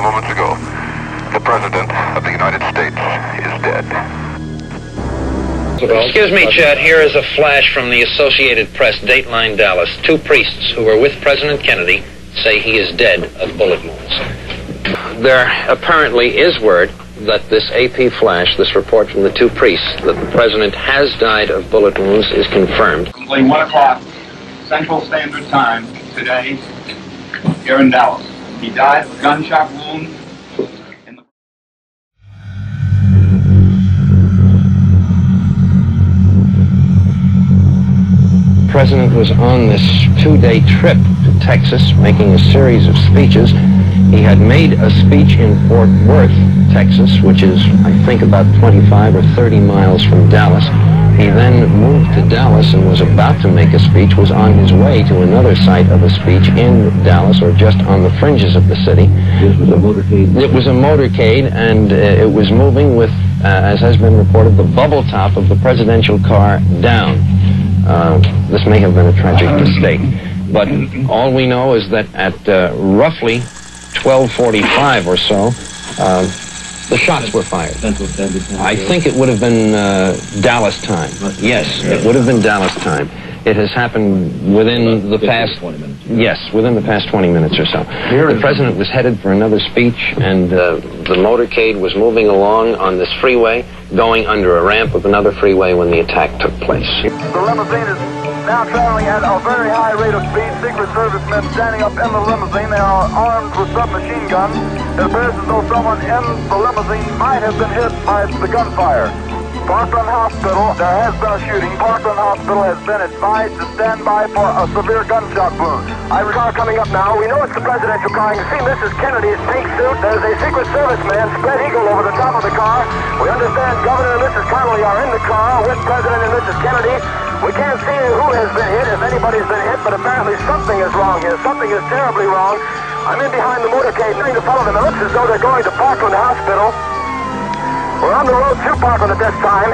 few moments ago. The President of the United States is dead. Excuse me, Chad. Here is a flash from the Associated Press, Dateline Dallas. Two priests who were with President Kennedy say he is dead of bullet wounds. There apparently is word that this AP flash, this report from the two priests, that the President has died of bullet wounds, is confirmed. Approximately 1 o'clock Central Standard Time today here in Dallas. He died of a gunshot wound. The President was on this 2-day trip to Texas, making a series of speeches. He had made a speech in Fort Worth, Texas, which is, I think, about 25 or 30 miles from Dallas. He then moved to Dallas and was about to make a speech, was on his way to another site of a speech in Dallas, or just on the fringes of the city. This was a motorcade? It was a motorcade, and it was moving with, as has been reported, the bubble top of the presidential car down. This may have been a tragic mistake, but all we know is that at roughly 12:45 or so, the shots were fired. I think it would have been Dallas time. Yes, it would have been Dallas time. It has happened within the past 20 minutes. Yes, within the past 20 minutes or so. The President was headed for another speech, and the motorcade was moving along on this freeway, going under a ramp of another freeway when the attack took place. The limousine is now traveling at a very high rate of speed. Secret Service men standing up in the limousine. They are armed with submachine guns. It appears as though someone in the limousine might have been hit by the gunfire. Parkland Hospital, there has been a shooting. Parkland Hospital has been advised to stand by for a severe gunshot wound. I recall coming up now. We know it's the presidential car. You can see Mrs. Kennedy's pink suit. There's a Secret Service man, spread eagle, over the top of the car. We understand Governor and Mrs. Connolly are in the car with President and Mrs. Kennedy. We can't see who has been hit, if anybody's been hit, but apparently something is wrong here. Something is terribly wrong. I'm in behind the motorcade, trying to follow them. It looks as though they're going to Parkland Hospital. We're on the road to Parkland at this time.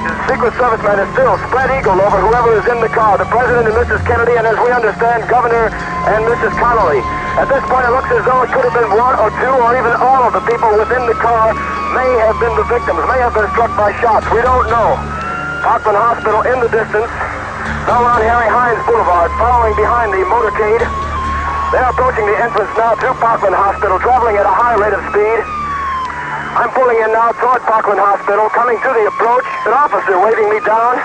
The Secret Service man is still spread eagle over whoever is in the car, the President and Mrs. Kennedy, and as we understand, Governor and Mrs. Connolly. At this point, it looks as though it could have been one or two or even all of the people within the car may have been the victims, may have been struck by shots. We don't know. Parkland Hospital in the distance, now on Harry Hines Boulevard, following behind the motorcade. They're approaching the entrance now to Parkland Hospital, traveling at a high rate of speed. I'm pulling in now toward Parkland Hospital, coming to the approach. An officer waving me down.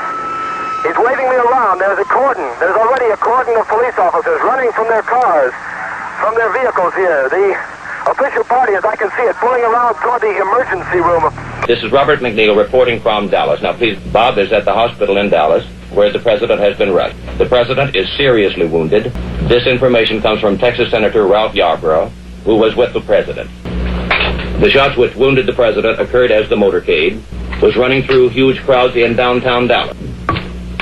He's waving me around. There's a cordon. There's already a cordon of police officers running from their cars, from their vehicles here. The official party, as I can see it, pulling around toward the emergency room. This is Robert McNeil reporting from Dallas. Now, please, Bob is at the hospital in Dallas, where the President has been rushed. The President is seriously wounded. This information comes from Texas Senator Ralph Yarborough, who was with the President. The shots which wounded the President occurred as the motorcade was running through huge crowds in downtown Dallas.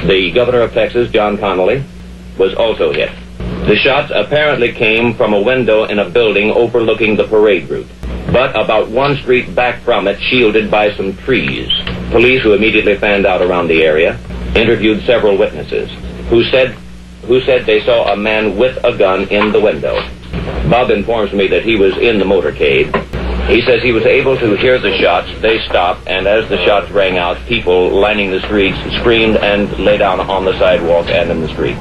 The Governor of Texas, John Connolly, was also hit. The shots apparently came from a window in a building overlooking the parade route, but about one street back from it, shielded by some trees. Police, who immediately fanned out around the area, interviewed several witnesses who said they saw a man with a gun in the window. Bob informs me that he was in the motorcade. He says he was able to hear the shots. They stopped, and as the shots rang out, people lining the streets screamed and lay down on the sidewalk and in the street.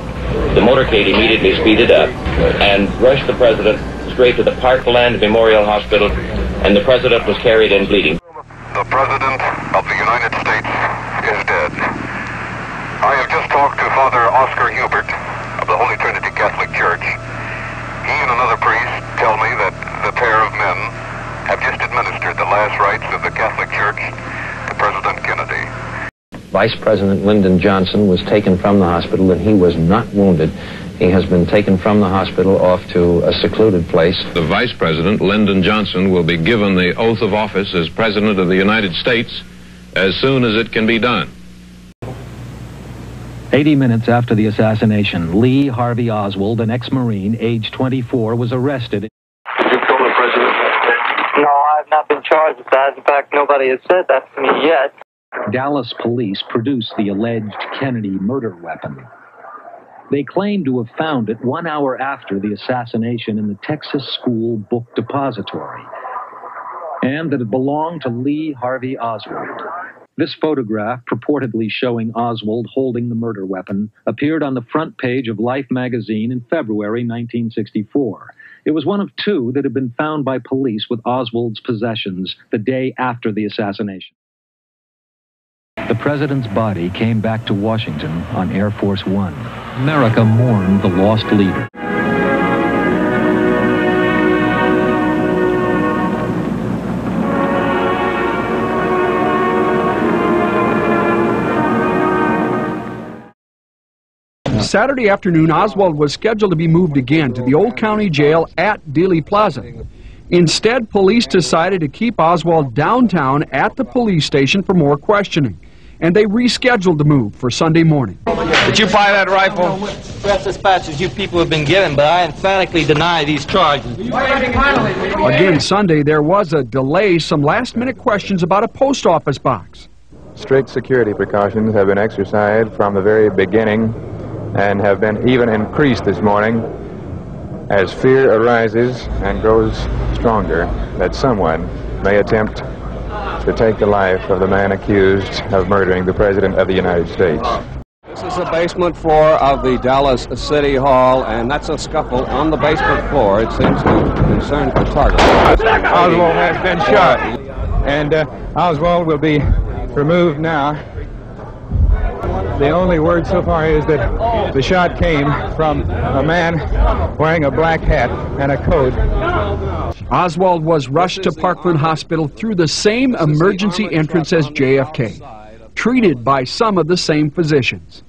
The motorcade immediately speeded up and rushed the President straight to the Parkland Memorial Hospital, and the President was carried in bleeding. The President of the United States is dead. I have just talked to Father Oscar Hubert of the Holy Trinity Catholic Church. He and another priest tell me that the pair of men have just administered the last rites of the Catholic Church to President Kennedy. Vice President Lyndon Johnson was taken from the hospital, and he was not wounded. He has been taken from the hospital off to a secluded place. The Vice President, Lyndon Johnson, will be given the oath of office as President of the United States as soon as it can be done. 80 minutes after the assassination, Lee Harvey Oswald, an ex-Marine, age 24, was arrested. Did you kill the President? No, I've not been charged with that. In fact, nobody has said that to me yet. Dallas police produced the alleged Kennedy murder weapon. They claimed to have found it 1 hour after the assassination in the Texas School Book Depository, and that it belonged to Lee Harvey Oswald. This photograph, purportedly showing Oswald holding the murder weapon, appeared on the front page of Life magazine in February 1964. It was one of two that had been found by police with Oswald's possessions the day after the assassination. The president's body came back to Washington on Air Force One. America mourned the lost leader. Saturday afternoon, Oswald was scheduled to be moved again to the Old County Jail at Dealey Plaza. Instead, police decided to keep Oswald downtown at the police station for more questioning, and they rescheduled the move for Sunday morning. Did you buy that rifle? Press dispatches you people have been given, but I emphatically deny these charges. Again Sunday, there was a delay, some last-minute questions about a post office box. Strict security precautions have been exercised from the very beginning and have been even increased this morning as fear arises and grows stronger that someone may attempt to take the life of the man accused of murdering the President of the United States. This is the basement floor of the Dallas City Hall, and that's a scuffle on the basement floor. It seems to concern photographers. Oswald has been shot, and Oswald will be removed now. The only word so far is that the shot came from a man wearing a black hat and a coat. Oswald was rushed to Parkland Hospital through the same emergency entrance as JFK, treated by some of the same physicians.